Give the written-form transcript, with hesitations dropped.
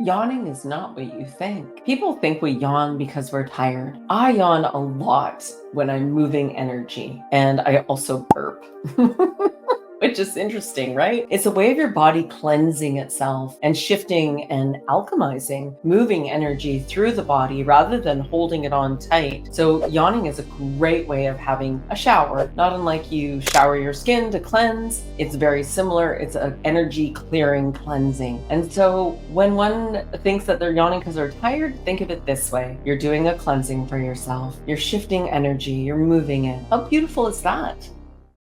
Yawning is not what you think. People think we yawn because we're tired. I yawn a lot when I'm moving energy, and I also burp. Which is interesting, right? It's a way of your body cleansing itself and shifting and alchemizing, moving energy through the body rather than holding it on tight. So, yawning is a great way of having a shower, not unlike you shower your skin to cleanse. It's very similar. It's an energy clearing cleansing. And so, when one thinks that they're yawning because they're tired, think of it this way: you're doing a cleansing for yourself, you're shifting energy, you're moving it. How beautiful is that?